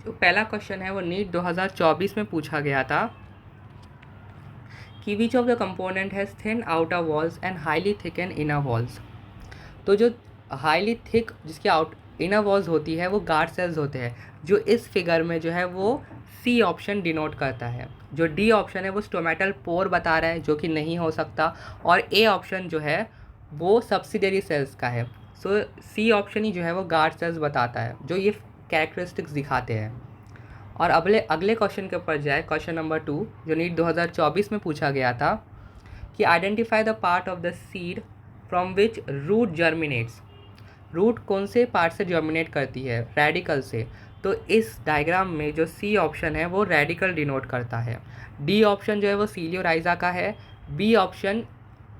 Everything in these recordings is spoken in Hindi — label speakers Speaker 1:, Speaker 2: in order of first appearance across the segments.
Speaker 1: तो पहला क्वेश्चन है वो नीट 2024 में पूछा गया था कि which of the component has thin outer walls and highly thick and inner walls. तो जो हाईली थिक जिसकी आउट इनर वॉल्स होती है वो गार्ड सेल्स होते हैं, जो इस फिगर में जो है वो सी ऑप्शन डिनोट करता है। जो डी ऑप्शन है वो स्टोमेटल पोर बता रहा है, जो कि नहीं हो सकता। और ए ऑप्शन जो है वो सब्सिडियरी सेल्स का है। सो सी ऑप्शन ही जो है वो गार्ड सेल्स बताता है, जो ये कैरेक्टरिस्टिक्स दिखाते हैं। और अगले अगले क्वेश्चन के ऊपर जाए, क्वेश्चन नंबर 2 जो नीट 2024 में पूछा गया था कि identify the part of the seed from which root germinates. Root कौन से पार्ट से जर्मिनेट करती है? रेडिकल से। तो इस डायग्राम में जो सी ऑप्शन है वो रेडिकल डिनोट करता है। डी ऑप्शन जो है वो सीलियोराइजा का है। बी ऑप्शन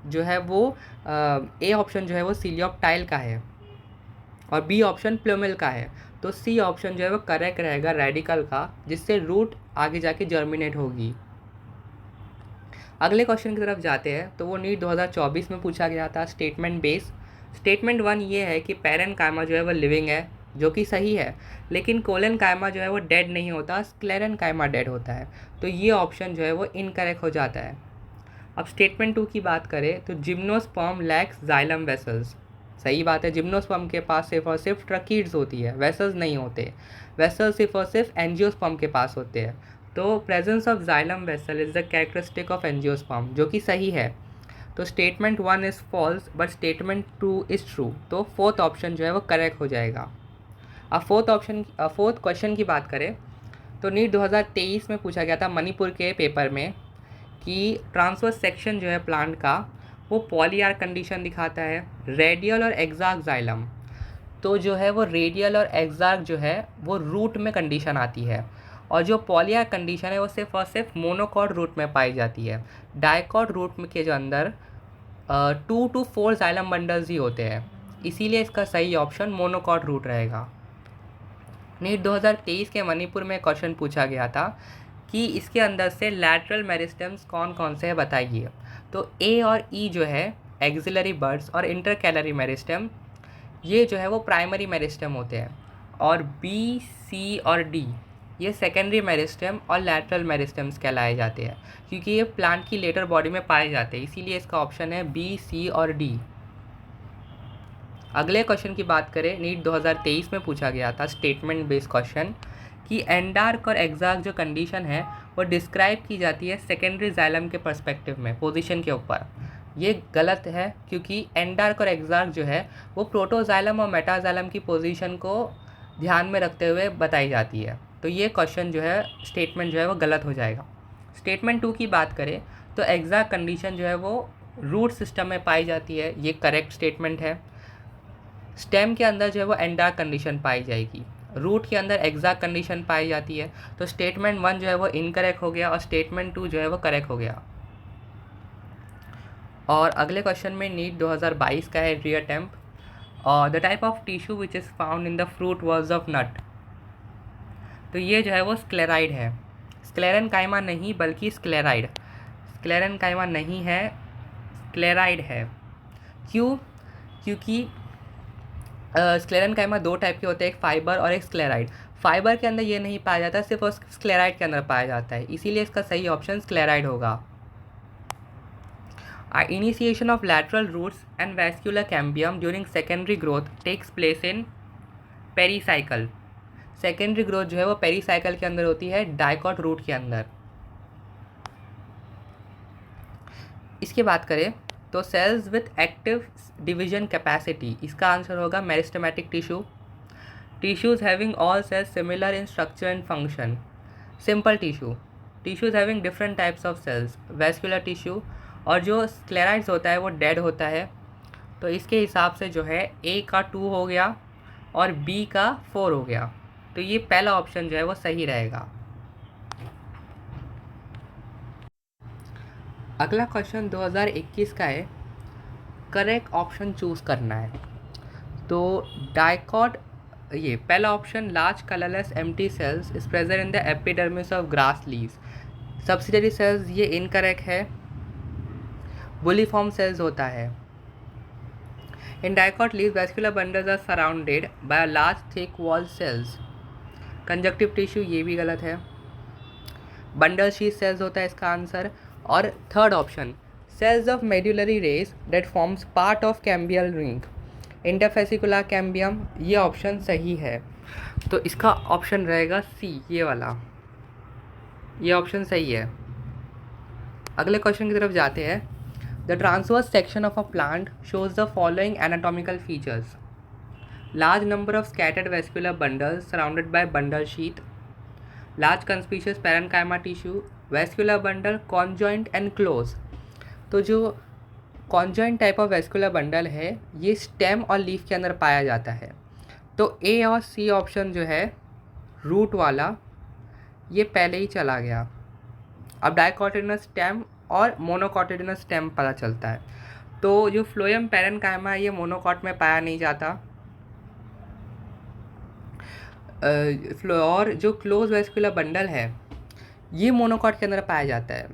Speaker 1: जो है वो ए ऑप्शन जो है वो सीलियोप्टाइल का है और बी ऑप्शन प्लूमेल का है। तो सी ऑप्शन जो है वो करेक्ट रहेगा रेडिकल का, जिससे रूट आगे जाके जर्मिनेट होगी। अगले क्वेश्चन की तरफ जाते हैं, तो वो नीट 2024 में पूछा गया था स्टेटमेंट बेस। स्टेटमेंट 1 ये है कि पैरेनकाइमा जो है वो लिविंग है, जो कि सही है, लेकिन कोलेनकाइमा जो है वो डेड नहीं होता, स्क्लेरेनकाइमा डेड होता है। तो ये ऑप्शन जो है वो इनकरेक्ट हो जाता है। अब स्टेटमेंट 2 की बात करें तो जिम्नोस्पर्म लैक्स जाइलम वेसल्स। सही बात है, जिम्नोस्पर्म के पास सिर्फ और सिर्फ ट्रकीड्स होती है, वेसल्स नहीं होते। वेसल्स सिर्फ और सिर्फ एंजियोस्पर्म के पास होते हैं। तो presence of xylem vessel is the characteristic of angiosperm, जो कि सही है। तो statement 1 is false but statement 2 is true. तो फोर्थ ऑप्शन जो है वो करेक्ट हो जाएगा। अब फोर्थ क्वेश्चन की बात करें तो नीट 2023 में पूछा गया था मणिपुर के पेपर में कि ट्रांसवर्स सेक्शन जो है प्लांट का वो पॉलीआर कंडीशन दिखाता है, रेडियल और एक्सार्क जाइलम। तो जो है वो रेडियल और एक्सार्क जो है वो रूट में कंडीशन आती है, और जो पॉलीआर कंडीशन है वो सिर्फ और सिर्फ मोनोकॉट रूट में पाई जाती है। डाइकॉट रूट में के जो अंदर 2 to 4 जाइलम बंडल्स ही होते हैं, इसीलिए इसका सही ऑप्शन मोनोकॉट रूट रहेगा। नीट 2023 के मणिपुर में क्वेश्चन पूछा गया था कि इसके अंदर से लैटरल मेरिस्टम्स कौन कौन से हैं बताइए। तो ए और ई जो है एक्सिलरी बर्ड्स और इंटरकैलरी मेरिस्टम, ये जो है वो प्राइमरी मेरिस्टम होते हैं। और बी सी और डी ये सेकेंडरी मेरिस्टम और लैटरल मेरिस्टम्स कहलाए जाते हैं, क्योंकि ये प्लांट की लेटर बॉडी में पाए जाते हैं, इसीलिए इसका ऑप्शन है बी सी और डी। अगले क्वेश्चन की बात करें, नीट 2023 में पूछा गया था स्टेटमेंट बेस्ड क्वेश्चन कि एंडार्क और एक्सार्क जो कंडीशन है वो डिस्क्राइब की जाती है सेकेंडरी जाइलम के पर्सपेक्टिव में, पोजीशन के ऊपर। ये गलत है, क्योंकि एंडार्क और एक्सार्क जो है वो प्रोटोजाइलम और मेटाजाइलम की पोजीशन को ध्यान में रखते हुए बताई जाती है। तो ये क्वेश्चन जो है स्टेटमेंट जो है वो गलत हो जाएगा। स्टेटमेंट 2 की बात करें तो एक्सार्क कंडीशन जो है वो रूट सिस्टम में पाई जाती है, ये करेक्ट स्टेटमेंट है। स्टेम के अंदर जो है वो एंडार्क कंडीशन पाई जाएगी, रूट के अंदर एक्साक्ट कंडीशन पाई जाती है। तो स्टेटमेंट 1 जो है वो इनकरेक्ट हो गया और स्टेटमेंट 2 जो है वो करेक्ट हो गया। और अगले क्वेश्चन में नीट 2022 का है रीअटेम्प्ट, और the type of tissue which is found in the fruit wall of nut. तो ये जो है वो स्क्लेराइड है, स्क्लेरेनकाइमा नहीं बल्कि स्क्लेराइड। स्क्लेरेनकाइमा नहीं है, स्क्लेराइड है। क्यों? क्योंकि स्क्लेरेनकाइमा 2 टाइप के होते हैं, एक फाइबर और एक स्क्लेराइड। फाइबर के अंदर ये नहीं पाया जाता, सिर्फ और स्क्लेराइड के अंदर पाया जाता है, इसीलिए इसका सही ऑप्शन स्क्लेराइड होगा। Initiation of lateral roots and vascular cambium during secondary growth takes place in pericycle. Secondary growth जो है वो पेरीसाइकल के अंदर होती है, डाइकॉट रूट के अंदर। इसकी बात करें तो cells with active division capacity, इसका आंसर होगा meristematic tissue. Tissues having all cells similar in structure and function, simple tissue. Tissues having different types of cells, vascular tissue. और जो स्क्लेराइड्स होता है वो डेड होता है। तो इसके हिसाब से जो है ए का 2 हो गया और बी का 4 हो गया। तो ये पहला ऑप्शन जो है वो सही रहेगा। अगला क्वेश्चन 2021 का है, करेक्ट ऑप्शन चूज़ करना है। तो डाइकॉट, ये पहला option large colourless empty cells is present in the epidermis of grass leaves. Subsidiary cells ये इनकरेक्ट है, बुलीफॉर्म सेल्स होता है। In dicot leaves vascular bundles are surrounded by large thick wall cells. Conjunctive tissue ये भी गलत है। बंडल शीथ सेल्स होता है इसका आंसर। और third option, cells of medullary rays that forms part of cambial ring, interfascicular cambium, ये ऑप्शन सही है। तो इसका ऑप्शन रहेगा सी, ये वाला, ये ऑप्शन सही है। अगले क्वेश्चन की तरफ जाते हैं। The transverse section of a plant shows the following anatomical features: large number of scattered vascular bundles surrounded by bundle sheath, large conspicuous parenchyma tissue, vascular bundle conjoint and close. तो जो conjoint type of vascular bundle है ये स्टेम और लीफ के अंदर पाया जाता है। तो ए और सी ऑप्शन जो है रूट वाला, ये पहले ही चला गया। अब डाइकोटिलेडोनस स्टेम और मोनोकोटिलेडोनस स्टेम पता चलता है। तो जो फ्लोएम पैरेन्काइमा है ये मोनोकॉट में पाया नहीं जाता, और जो क्लोज वेस्कुलर बंडल है ये मोनोकॉट के अंदर पाया जाता है,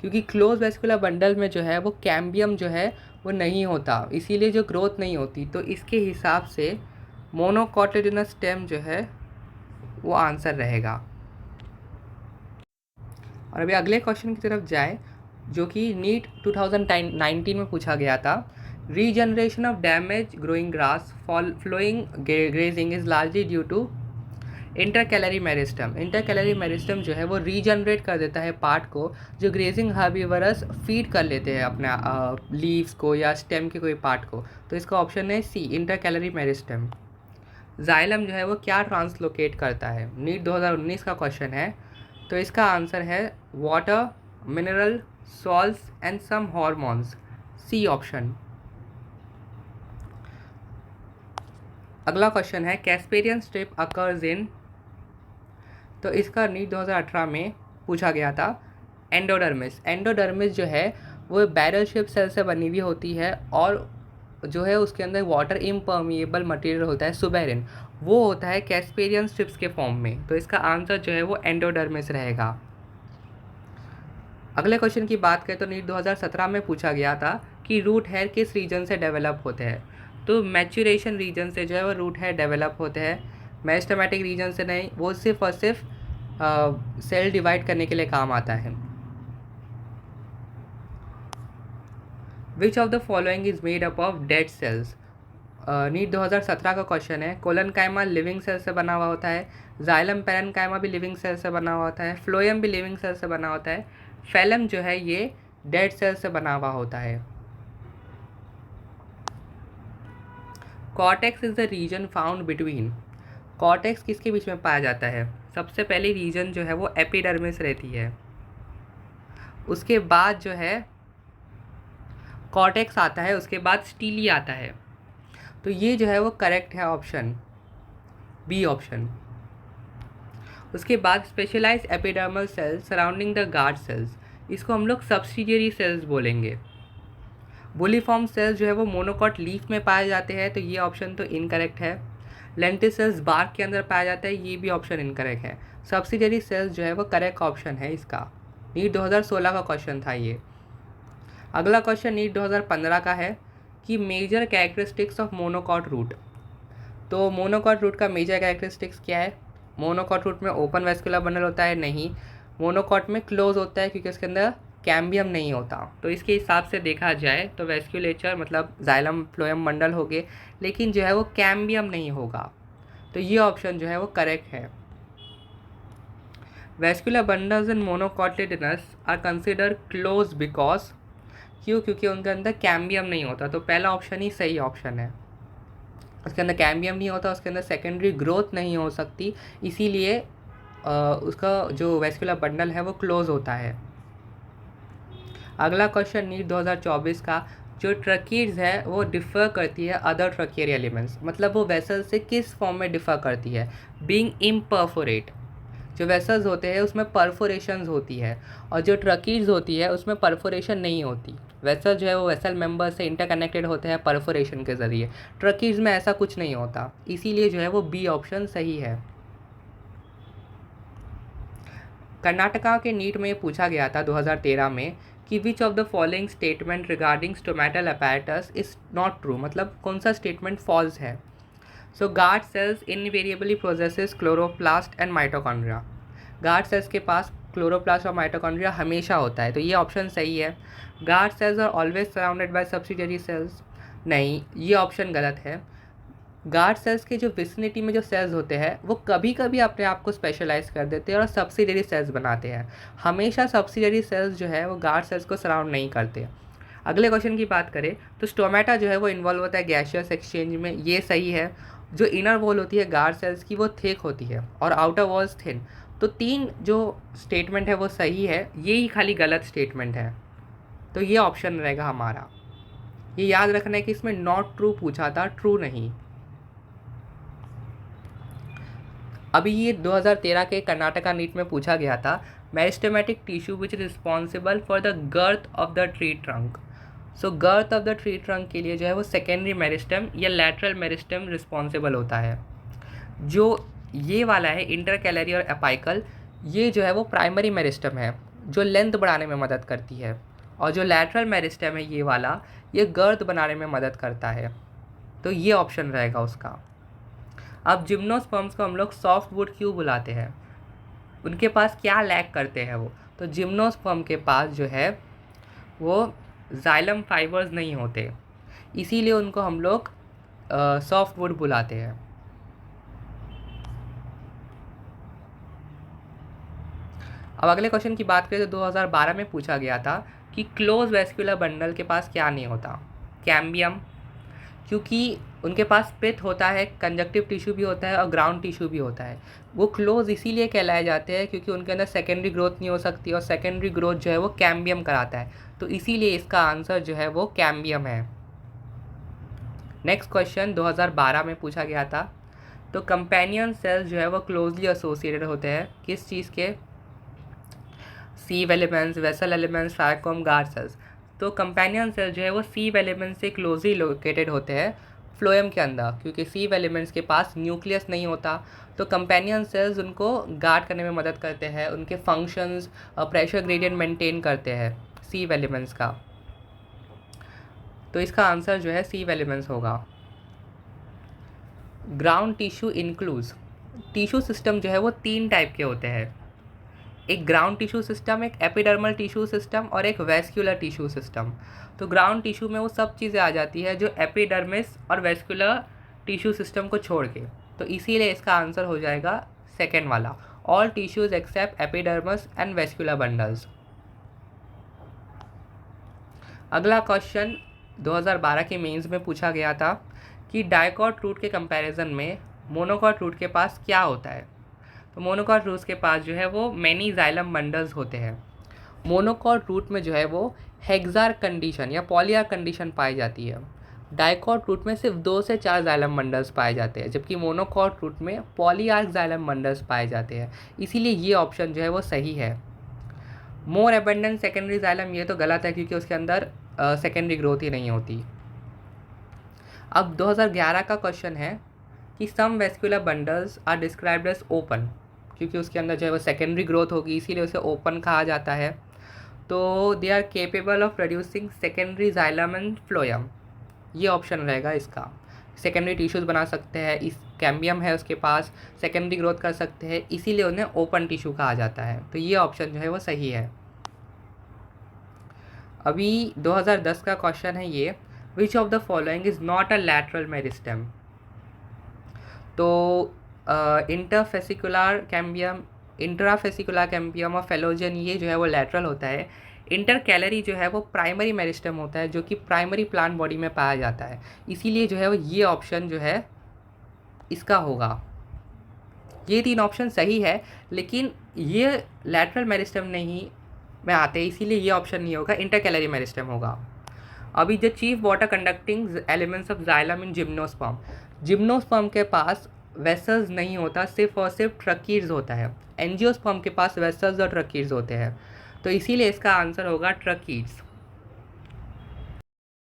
Speaker 1: क्योंकि क्लोज वेस्कुलर बंडल में जो है वो कैम्बियम जो है वो नहीं होता, इसीलिए जो ग्रोथ नहीं होती। तो इसके हिसाब से मोनोकोटिलेडोनस स्टेम जो है वो आंसर रहेगा। और अभी अगले क्वेश्चन की तरफ जाए, जो कि नीट 2019 में पूछा गया था। Regeneration of damage growing grass flowing grazing is largely due to intercalary meristem. Intercalary meristem जो है वो रीजनरेट कर देता है पार्ट को, जो ग्रेजिंग हर्बीवरस फीड कर लेते हैं अपने लीव्स को या स्टेम के कोई पार्ट को। तो इसका ऑप्शन है सी, इंटरकैलरी मेरिस्टम। जाइलम जो है वो क्या ट्रांसलोकेट करता है? नीट 2019 का क्वेश्चन है। तो इसका आंसर है water, mineral, salts and some hormones, C option. अगला क्वेश्चन है कैस्पेरियन स्ट्रिप अकर्स इन। तो इसका नीट 2018 में पूछा गया था। एंडोडर्मिस, एंडोडर्मिस जो है वो बैरल शेप सेल से बनी हुई होती है और जो है उसके अंदर वाटर इम्पर्मिएबल मटेरियल होता है सुबेरिन, वो होता है कैस्पेरियन स्ट्रिप्स के फॉर्म में। तो इसका आंसर जो है वो एंडोडर्मिस रहेगा। अगले क्वेश्चन की बात करें तो नीट 2017 में पूछा गया था कि रूट हेयर किस रीजन से डेवलप होते हैं। तो मैच्योरेशन रीजन से जो है वो रूट हेयर डेवलप होते हैं, मेरिस्टेमेटिक रीजन से नहीं। वो सिर्फ और सिर्फ सेल डिवाइड करने के लिए काम आता है। Which of the following is made up of dead cells? NEET 2017 का क्वेश्चन है। कोलनकाइमा लिविंग सेल से बना हुआ होता है, जाइलम पैरेन्काइमा भी लिविंग सेल से बना हुआ होता है, फ्लोएम भी लिविंग सेल से बना होता है, फैलम जो है ये डेड सेल से बना हुआ होता है। Cortex is the region found between. Cortex किसके बीच में पाया जाता है? सबसे पहली रीजन जो है वो एपिडर्मिस रहती है, उसके बाद जो है कॉर्टेक्स आता है, उसके बाद स्टीली आता है। तो ये जो है वो करेक्ट है ऑप्शन बी ऑप्शन। उसके बाद specialise epidermal cells surrounding the guard cells, इसको हम लोग सब्सिडियरी सेल्स बोलेंगे। बुलीफॉर्म सेल्स जो है वो मोनोकॉट लीफ में पाए जाते हैं, तो ये ऑप्शन तो इनकरेक्ट है। लेंटिल सेल्स बार्क के अंदर पाया जाता है, ये भी ऑप्शन इनकरेक्ट है। सब्सिडियरी सेल्स जो है वो करेक्ट ऑप्शन है इसका। नीट 2016 का क्वेश्चन था ये। अगला क्वेश्चन नीट 2015 का है कि major characteristics of monocot root. तो मोनोकॉट रूट का मेजर कैरेक्टरिस्टिक्स क्या है? मोनोकॉट रूट में ओपन वेस्कुलर बंडल होता है? नहीं। मोनोकॉट में क्लोज होता है क्योंकि उसके अंदर कैम्बियम नहीं होता। तो इसके हिसाब से देखा जाए तो वेस्कुलेचर मतलब जाइलम फ्लोएम बंडल हो गए, लेकिन जो है वो कैम्बियम नहीं होगा। तो ये ऑप्शन जो है वो करेक्ट है। Vascular bundles in monocotyledonous are consider close because, क्यों? क्योंकि उनके अंदर कैम्बियम नहीं होता। तो पहला ऑप्शन ही सही ऑप्शन है, उसके अंदर कैम्बियम नहीं होता, उसके अंदर सेकेंडरी ग्रोथ नहीं हो सकती, इसीलिए उसका जो वेस्कुलर बंडल है वो क्लोज होता है। अगला क्वेश्चन नीट 2024 का, जो ट्रकीड्स है वो डिफ़र करती है अदर ट्रकियर एलिमेंट्स, मतलब वो वेसल से किस फॉर्म में डिफ़र करती है? बीइंग इम्परफोरेट, जो वेसल्स होते हैं उसमें परफोरेशंस होती है, और जो ट्रकीड्स होती है उसमें परफोरेशन नहीं होती। वेसल जो है वो वेसल मेंबर से इंटरकनेक्टेड होते हैं परफोरेशन के ज़रिए, ट्रकीड्स में ऐसा कुछ नहीं होता, इसीलिए जो है वो बी ऑप्शन सही है। कर्नाटका के नीट में पूछा गया था 2013 में कि which of the following statement regarding stomatal apparatus is not true, मतलब कौन सा स्टेटमेंट फॉल्स है? So guard cells invariably possesses chloroplast and mitochondria. Guard cells के पास क्लोरोप्लास्ट और माइटोकॉन्ड्रिया हमेशा होता है, तो ये ऑप्शन सही है। Guard cells are always surrounded by subsidiary cells, नहीं, ये ऑप्शन गलत है। गार्ड सेल्स के जो विसिनिटी में जो सेल्स होते हैं वो कभी कभी अपने आप को स्पेशलाइज कर देते हैं और सब्सिडियरी सेल्स बनाते हैं। हमेशा सब्सिडियरी सेल्स जो है वो गार्ड सेल्स को सराउंड नहीं करते। अगले क्वेश्चन की बात करें तो स्टोमेटा जो है वो इन्वॉल्व होता है गैसियस एक्सचेंज में, ये सही है। जो इनर वॉल होती है गार्ड सेल्स की वो थिक होती है और आउटर वॉल्स थिन। तो 3 जो स्टेटमेंट है वो सही है, ये ही खाली गलत स्टेटमेंट है, तो ये ऑप्शन रहेगा हमारा। ये याद रखना है कि इसमें नॉट ट्रू पूछा था, ट्रू नहीं। अभी ये 2013 के कर्नाटका नीट में पूछा गया था, meristematic tissue which is responsible for the girth of the tree trunk. So girth of the tree trunk के लिए जो है वो सेकेंडरी मेरिस्टेम या लैटरल मेरिस्टेम रिस्पॉन्सिबल होता है। जो ये वाला है इंटरकैलरी और एपाइकल, ये जो है वो प्राइमरी मेरिस्टेम है जो लेंथ बढ़ाने में मदद करती है, और जो लैटरल मेरिस्टेम है ये वाला, ये गर्थ बनाने में मदद करता है, तो ये ऑप्शन रहेगा उसका। अब जिम्नोस्पर्म्स को हम लोग सॉफ्ट वुड क्यों बुलाते हैं, उनके पास क्या लैक करते हैं वो, तो जिम्नोस्पर्म के पास जो है वो जाइलम फाइबर्स नहीं होते, इसीलिए उनको हम लोग सॉफ्ट वुड बुलाते हैं। अब अगले क्वेश्चन की बात करें तो 2012 में पूछा गया था कि क्लोज वेस्कुलर बंडल के पास क्या नहीं होता, कैम्बियम, क्योंकि उनके पास पिथ होता है, कंजक्टिव टिश्यू भी होता है और ग्राउंड टिश्यू भी होता है। वो क्लोज इसीलिए कहलाए जाते हैं क्योंकि उनके अंदर सेकेंडरी ग्रोथ नहीं हो सकती और सेकेंडरी ग्रोथ जो है वो कैम्बियम कराता है, तो इसीलिए इसका आंसर जो है वो कैम्बियम है। नेक्स्ट क्वेश्चन 2012 में पूछा गया था, तो कंपेनियन सेल्स जो है वो क्लोजली एसोसिएटेड होते हैं किस चीज़ के, sieve elements, vessel elements, trichome, guard cells. तो कंपेनियन सेल जो है वो सीव एलिमेंट्स से क्लोजली लोकेटेड होते हैं फ्लोएम के अंदर, क्योंकि सीव एलिमेंट्स के पास न्यूक्लियस नहीं होता, तो कंपेनियन सेल्स उनको गार्ड करने में मदद करते हैं, उनके फंक्शंस और प्रेशर ग्रेडियंट मेंटेन करते हैं सीव एलिमेंट्स का, तो इसका आंसर जो है सीव एलिमेंट्स होगा। Ground tissue includes, tissue system जो है वो 3 टाइप के होते हैं, एक ग्राउंड टिश्यू सिस्टम, एक एपिडर्मल टिश्यू सिस्टम और एक वेस्कुलर टिश्यू सिस्टम। तो ग्राउंड टिश्यू में वो सब चीज़ें आ जाती है जो एपिडर्मिस और वेस्कुलर टिश्यू सिस्टम को छोड़ के, तो इसीलिए इसका आंसर हो जाएगा सेकेंड वाला, all tissues except epidermis and vascular bundles. अगला क्वेश्चन 2012 के मेंस में पूछा गया था कि डाइकॉट रूट के कंपैरिजन में मोनोकॉट रूट के पास क्या होता है, तो मोनोकॉट रूट के पास जो है वो मैनी जाइलम बंडल्स होते हैं। मोनोकॉट रूट में जो है वो हेक्सार कंडीशन या पॉलीआर्क कंडीशन पाई जाती है, डाइकॉट रूट में सिर्फ 2 से 4 जाइलम बंडल्स पाए जाते हैं, जबकि मोनोकॉट रूट में पॉलीआर्क जाइलम बंडल्स पाए जाते हैं, इसीलिए ये ऑप्शन जो है वो सही है। मोर एबंडेंट सेकेंडरी जाइलम, ये तो गलत है क्योंकि उसके अंदर सेकेंडरी ग्रोथ ही नहीं होती। अब 2011 का क्वेश्चन है कि some vascular bundles are described as open, क्योंकि उसके अंदर जो है वो सेकेंडरी ग्रोथ होगी इसीलिए उसे ओपन कहा जाता है, तो they are capable of producing secondary xylem and phloem, ये ऑप्शन रहेगा इसका। सेकेंडरी टिश्यूज़ बना सकते हैं, इस कैम्बियम है उसके पास, सेकेंडरी ग्रोथ कर सकते हैं, इसीलिए उन्हें ओपन टिश्यू कहा जाता है, तो ये ऑप्शन जो है वो सही है। अभी 2010 का क्वेश्चन है ये, विच of the following is not a lateral meristem, तो इंटरफेसिकुलर कैम्बियम, इंट्राफेसिकुलर कैम्बियम और फेलोजन, ये जो है वो लैटरल होता है। इंटरकैलरी जो है वो प्राइमरी मेरिस्टेम होता है जो कि प्राइमरी प्लांट बॉडी में पाया जाता है, इसीलिए जो है वो ये ऑप्शन जो है इसका होगा। ये 3 ऑप्शन सही है, लेकिन ये लैटरल मेरिस्टेम नहीं में आते, इसीलिए ये ऑप्शन नहीं होगा, इंटरकैलरी मेरिस्टेम होगा। अभी the chief water conducting elements of xylem in gymnosperm, gymnosperm के पास वेसल्स नहीं होता, सिर्फ और सिर्फ ट्रकीज होता है। एंजियोस्पर्म के पास वेसल्स और ट्रकीज होते हैं, तो इसीलिए इसका आंसर होगा ट्रकीज।